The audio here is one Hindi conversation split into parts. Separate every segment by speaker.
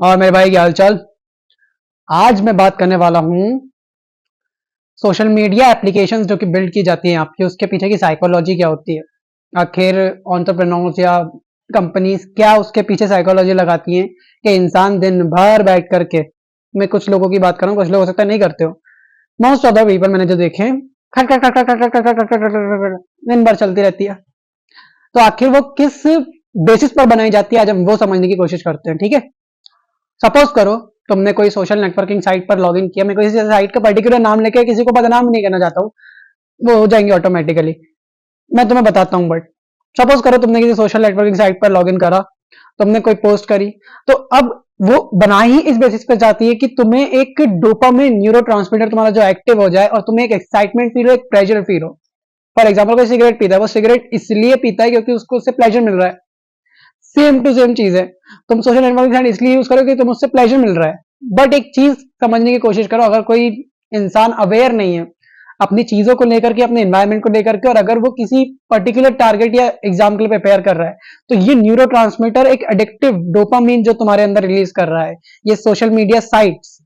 Speaker 1: और मेरे भाई क्या हालचाल। आज मैं बात करने वाला हूँ सोशल मीडिया एप्लीकेशंस जो कि बिल्ड की जाती हैं आपकी, उसके पीछे की साइकोलॉजी क्या होती है। आखिर एंटरप्रेन्योर्स या कंपनीज क्या उसके पीछे साइकोलॉजी लगाती हैं कि इंसान दिन भर बैठ करके, मैं कुछ लोगों की बात कर रहा हूँ, कुछ लोग हो सकता है नहीं करते हो, मोस्ट ऑफ द पीपल मैंने जो देखे हैं, खट खट खट खट खट खट खट खट खट खट खट दिन भर चलती रहती है। तो आखिर वो किस बेसिस पर बनाई जाती है, आज हम वो समझने की कोशिश करते हैं। ठीक है, सपोज करो तुमने कोई सोशल नेटवर्किंग साइट पर लॉगिन किया। मैं किसी साइट का पर्टिकुलर नाम लेके किसी को बदनाम नहीं करना चाहता हूँ, वो हो जाएंगे ऑटोमेटिकली, मैं तुम्हें बताता हूँ। बट सपोज करो तुमने किसी सोशल नेटवर्किंग साइट पर लॉगिन करा, तुमने कोई पोस्ट करी, तो अब वो बना ही इस बेसिस पे चाहती है कि तुम्हें एक डोपामिन न्यूरो ट्रांसमीटर तुम्हारा जो एक्टिव हो जाए और तुम्हें एक एक्साइटमेंट फील हो, एक प्लेजर फील हो। फॉर एग्जाम्पल कोई सिगरेट पीता है, वो सिगरेट इसलिए पीता है क्योंकि उसको उससे प्लेजर मिल रहा है। सेम टू सेम चीज है, तुम सोशल नेटवर्किंग साइट इसलिए यूज करो कि तुम उससे प्लेजर मिल रहा है। बट एक चीज समझने की कोशिश करो, अगर कोई इंसान अवेयर नहीं है अपनी चीजों को लेकर के, अपने एनवायरमेंट को लेकर के, और अगर वो किसी पर्टिकुलर टारगेट या एग्जाम के लिए प्रिपेयर कर रहा है, तो ये न्यूरो एक एडिक्टिव डोपामीन जो तुम्हारे अंदर रिलीज कर रहा है, ये सोशल मीडिया साइट्स,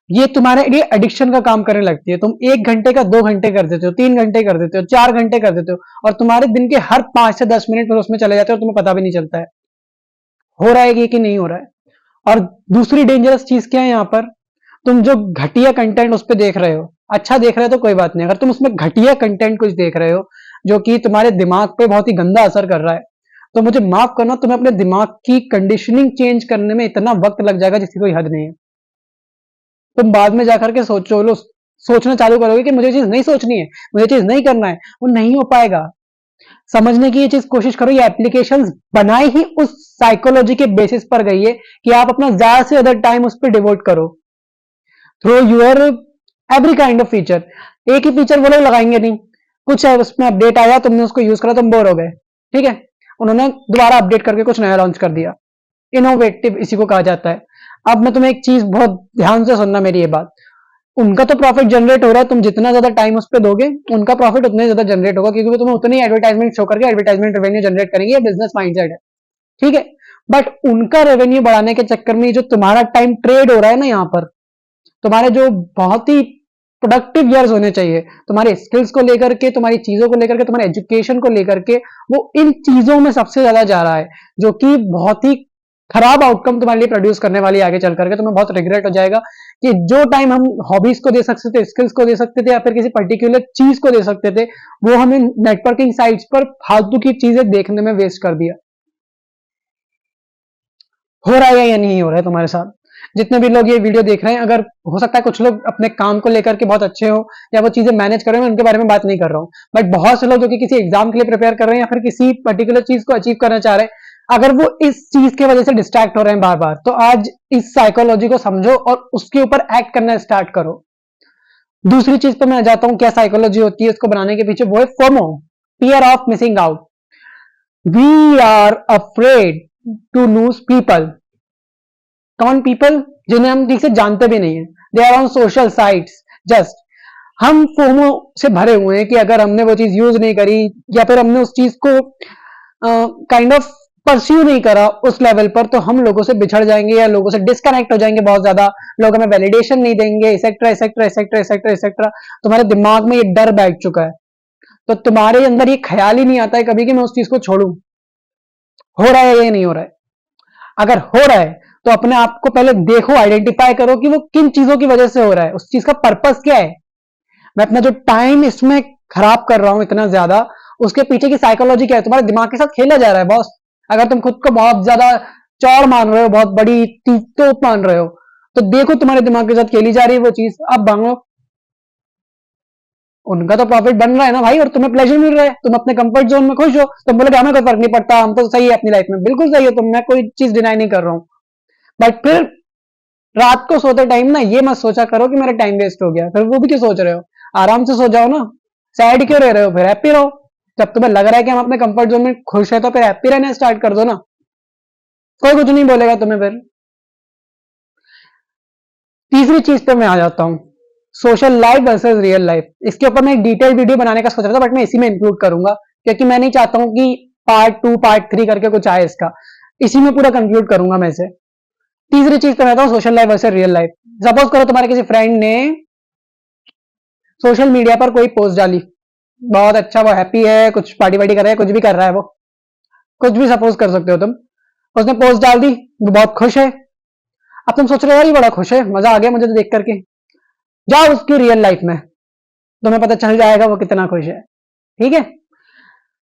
Speaker 1: ये तुम्हारे लिए एडिक्शन का काम करने लगती है। तुम 1 घंटे का 2 घंटे कर देते हो, 3 घंटे कर देते हो, 4 घंटे कर देते हो, और तुम्हारे दिन के हर 5 से 10 मिनट पर उसमें चले जाते हो और तुम्हें पता भी नहीं चलता है हो रहा है कि नहीं हो रहा है। और दूसरी डेंजरस चीज क्या है यहाँ पर, तुम जो घटिया कंटेंट उस पर देख रहे हो, अच्छा देख रहे हो तो कोई बात नहीं, अगर तुम उसमें घटिया कंटेंट कुछ देख रहे हो जो कि तुम्हारे दिमाग पे बहुत ही गंदा असर कर रहा है, तो मुझे माफ करना, तुम्हें अपने दिमाग की कंडीशनिंग चेंज करने में इतना वक्त लग जाएगा जिसकी कोई हद नहीं है। तुम बाद में जाकर के सोचना चालू करोगे कि मुझे चीज नहीं सोचनी है, मुझे चीज नहीं करना है, वो नहीं हो पाएगा। समझने की ये चीज कोशिश करो, ये एप्लीकेशंस बनाई ही उस साइकोलॉजी के बेसिस पर गई है कि आप अपना ज्यादा से ज्यादा टाइम उस पर डिवोट करो through your every kind of feature. एक ही फीचर वो लोग लगाएंगे नहीं, कुछ है उसमें अपडेट आया, तुमने उसको यूज करा, तुम बोर हो गए, ठीक है, उन्होंने दोबारा अपडेट करके कुछ नया लॉन्च कर दिया। इनोवेटिव इसी को कहा जाता है। अब मैं तुम्हें एक चीज, बहुत ध्यान से सुनना मेरी ये बात, उनका तो प्रॉफिट जनरेट हो रहा है, तुम जितना ज्यादा टाइम उस पर दोगे उनका प्रॉफिट उतना ज्यादा जनरेट होगा, क्योंकि वो तुम्हें उतनी एडवर्टाइजमेंट शो करके एडवर्टाइजमेंट रेवेन्यू जनरेट करेंगे, ये बिजनेस माइंडसेट है। ठीक है, बट उनका रेवेन्यू बढ़ाने के चक्कर में जो तुम्हारा टाइम ट्रेड हो रहा है ना, यहाँ पर तुम्हारे जो बहुत ही प्रोडक्टिव ईयर्स होने चाहिए तुम्हारे स्किल्स को लेकर के, तुम्हारी चीजों को लेकर के, तुम्हारे एजुकेशन को लेकर के, वो इन चीजों में सबसे ज्यादा जा रहा है, जो कि बहुत ही खराब आउटकम तुम्हारे लिए प्रोड्यूस करने वाली है। आगे चल करके तुम्हें बहुत रिग्रेट हो जाएगा कि जो टाइम हम हॉबीज को दे सकते थे, स्किल्स को दे सकते थे, या फिर किसी पर्टिकुलर चीज को दे सकते थे, वो हमें नेटवर्किंग साइट्स पर फालतू की चीजें देखने में वेस्ट कर दिया। हो रहा है या नहीं हो रहा है तुम्हारे साथ? जितने भी लोग ये वीडियो देख रहे हैं, अगर हो सकता है कुछ लोग अपने काम को लेकर के बहुत अच्छे हो या वो चीजें मैनेज कर रहे हैं, मैं उनके बारे में बात नहीं कर रहा हूं, बट बहुत से लोग जो कि किसी एग्जाम के लिए प्रिपेयर कर रहे हैं या फिर किसी पर्टिकुलर चीज को अचीव करना चाह रहे हैं, अगर वो इस चीज की वजह से डिस्ट्रैक्ट हो रहे हैं बार बार, तो आज इस साइकोलॉजी को समझो और उसके ऊपर एक्ट करना स्टार्ट करो। दूसरी चीज पर मैं आ जाता हूं, क्या साइकोलॉजी होती है उसको बनाने के पीछे, वो है FOMO, fear of missing out. We are afraid to lose people. कौन पीपल? जिन्हें हम ठीक से जानते भी नहीं है, they are on social sites just. हम फोमो से भरे हुए हैं कि अगर हमने वो चीज यूज नहीं करी या फिर हमने उस चीज को काइंड ऑफ परस्यू नहीं करा उस लेवल पर, तो हम लोगों से बिछड़ जाएंगे या लोगों से डिस्कनेक्ट हो जाएंगे बहुत ज्यादा, लोग हमें वैलिडेशन नहीं देंगे, etcetera etcetera etcetera etcetera etcetera. तुम्हारे दिमाग में ये डर बैठ चुका है, तो तुम्हारे अंदर ये ख्याल ही नहीं आता है कभी कि मैं उस चीज को छोड़ू। हो रहा है या नहीं हो रहा है? अगर हो रहा है तो अपने आप को पहले देखो, आइडेंटिफाई करो कि वो किन चीजों की वजह से हो रहा है, उस चीज का पर्पस क्या है। मैं अपना जो टाइम इसमें खराब कर रहा हूं इतना ज्यादा, उसके पीछे की साइकोलॉजी क्या है? तुम्हारे दिमाग के साथ खेला जा रहा है बॉस। अगर तुम खुद को बहुत ज्यादा चौड़ मान रहे हो, बहुत बड़ी तोप मान रहे हो, तो देखो तुम्हारे दिमाग के साथ खेली जा रही है वो चीज। अब भागो, उनका तो प्रॉफिट बन रहा है ना भाई, और तुम्हें प्लेजर मिल रहा है, तुम अपने कंफर्ट जोन में खुश हो, तुम बोले हमें कोई फर्क नहीं पड़ता, हम तो सही है अपनी लाइफ में। बिल्कुल सही है तुम, मैं कोई चीज डिनाई नहीं कर रहा हूं, बट फिर रात को सोते टाइम ना ये मत सोचा करो कि मेरा टाइम वेस्ट हो गया। फिर वो भी क्यों सोच रहे हो? आराम से सो जाओ ना, सैड क्यों रह रहे हो? फिर हैप्पी रहो। जब तुम्हें लग रहा है कि हम अपने कंफर्ट जोन में खुश है, तो फिर हैप्पी रहना स्टार्ट कर दो ना, कोई कुछ नहीं बोलेगा तुम्हें फिर। तीसरी चीज पे मैं आ जाता हूं, social life versus real life. इसके ऊपर मैं एक डिटेल वीडियो बनाने का सोच रहा था, बट मैं इसी में इंक्लूड करूंगा क्योंकि मैं नहीं चाहता हूं कि पार्ट 2 पार्ट 3 करके कुछ आए इसका, इसी में पूरा कंक्लूड करूंगा मैं इसे। तीसरी चीज पर आता हूं, social life versus real life. Suppose करो तुम्हारे किसी फ्रेंड ने सोशल मीडिया पर कोई पोस्ट डाली, बहुत अच्छा, वो हैप्पी है, कुछ पार्टी वार्टी कर रहा है, कुछ भी कर रहा है, वो कुछ भी सपोज कर सकते हो तुम। उसने पोस्ट डाल दी, वो बहुत खुश है। अब तुम सोच रहे हो यार ये बड़ा खुश है, मजा आ गया मुझे तो देख करके। जाओ उसकी रियल लाइफ में, तुम्हें पता चल जाएगा वो कितना खुश है। ठीक है,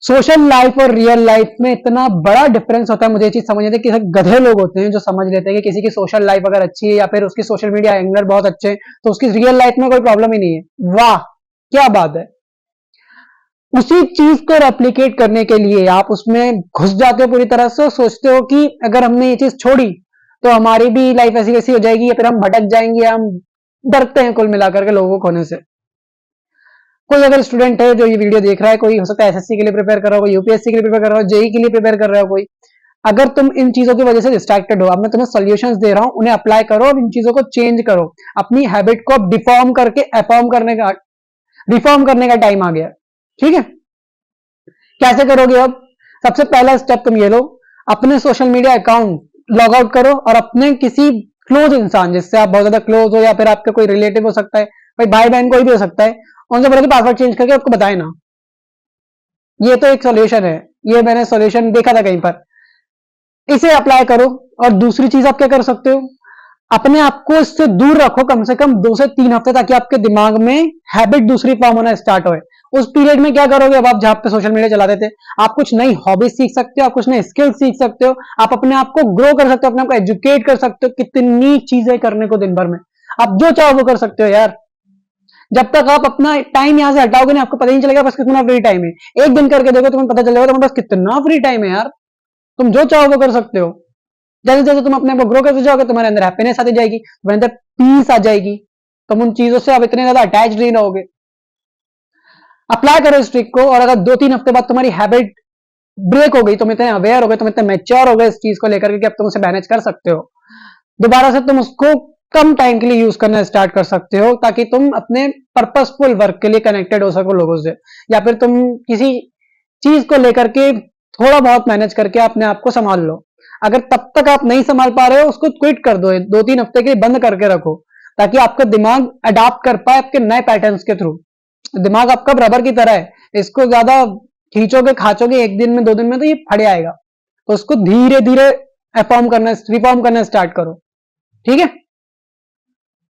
Speaker 1: सोशल लाइफ और रियल लाइफ में इतना बड़ा डिफरेंस होता है, मुझे ये चीज समझ नहीं, कि गधे लोग होते हैं जो समझ लेते हैं कि किसी की सोशल लाइफ अगर अच्छी है या फिर उसकी सोशल मीडिया एंगल बहुत अच्छे हैं तो उसकी रियल लाइफ में कोई प्रॉब्लम ही नहीं है। वाह क्या बात है। उसी चीज को रेप्लिकेट करने के लिए आप उसमें घुस जाते हो पूरी तरह से, सोचते हो कि अगर हमने ये चीज छोड़ी तो हमारी भी लाइफ ऐसी वैसी हो जाएगी, या फिर हम भटक जाएंगे। हम डरते हैं कुल मिलाकर के लोगों को खोने से। कोई अगर स्टूडेंट है जो ये वीडियो देख रहा है, कोई हो सकता है एसएससी के लिए प्रिपेयर कर रहा हो, कोई यूपीएससी के लिए प्रिपेयर कर रहा हो, जेई के लिए प्रिपेयर कर रहा हो, कोई अगर तुम इन चीजों की वजह से डिस्ट्रैक्टेड हो, अब मैं तुम्हें सॉल्यूशंस दे रहा हूं, उन्हें अप्लाई करो और इन चीजों को चेंज करो। अपनी हैबिट को अब डिफॉर्म करके अफॉर्म करने का, रिफॉर्म करने का टाइम आ गया। ठीक है, कैसे करोगे अब? सबसे पहला स्टेप तुम ये लो, अपने social media account log out करो और अपने किसी क्लोज इंसान जिससे आप बहुत ज्यादा क्लोज हो, या फिर आपके कोई रिलेटिव हो सकता है, कोई भाई बहन कोई भी हो सकता है, उनसे बोलो कि पासवर्ड चेंज करके आपको बताए ना। ये तो एक सॉल्यूशन है, ये मैंने सॉल्यूशन देखा था कहीं पर, इसे अप्लाई करो। और दूसरी चीज आप क्या कर सकते हो, अपने आप को इससे दूर रखो कम से कम 2 से 3 हफ्ते, ताकि आपके दिमाग में हैबिट दूसरी फॉर्म होना स्टार्ट हो। उस पीरियड में क्या करोगे, अब आप जहां पे सोशल मीडिया चलाते थे, आप कुछ नई हॉबीज सीख सकते हो, आप कुछ नए स्किल्स सीख सकते हो, आप अपने आप को ग्रो कर सकते हो, अपने आप को एजुकेट कर सकते हो। कितनी चीजें करने को दिन भर में, आप जो चाहो वो कर सकते हो यार। जब तक आप अपना टाइम यहां से हटाओगे ना, आपको पता नहीं चलेगा बस कितना फ्री टाइम है। एक दिन करके देखो, तुम्हें पता चलेगा तुम्हारे पास कितना फ्री टाइम है यार। तुम जो चाहो वो कर सकते हो। जैसे जैसे तुम अपने आप को ग्रो करते जाओगे, तुम्हारे अंदर हैप्पीनेस आती जाएगी, तुम्हारे अंदर पीस आ जाएगी, तुम उन चीजों से अब इतने ज्यादा अटैच नहीं रहोगे। अप्लाई करो इस ट्रिक को, और अगर 2-3 हफ्ते बाद तुम्हारी हैबिट ब्रेक हो गई, तुम इतने अवेयर हो गए, तुम इतने मैच्योर हो गए इस चीज को लेकर के, अब तुम उसे मैनेज कर सकते हो, दोबारा से तुम उसको कम टाइम के लिए यूज करना स्टार्ट कर सकते हो, ताकि तुम अपने पर्पसफुल वर्क के लिए कनेक्टेड हो सको लोगों से, या फिर तुम किसी चीज को लेकर के थोड़ा बहुत मैनेज करके अपने आप को संभाल लो। अगर तब तक आप नहीं संभाल पा रहे हो, उसको क्विट कर दो, 2-3 हफ्ते के लिए बंद करके रखो, ताकि आपका दिमाग अडाप्ट कर पाए आपके नए पैटर्न्स के थ्रू। दिमाग आपका रबर की तरह है, इसको ज्यादा खींचोगे खाचोगे 1 दिन में 2 दिन में तो ये फट जाएगा। तो उसको धीरे धीरे रिफॉर्म करना स्टार्ट करो। ठीक है।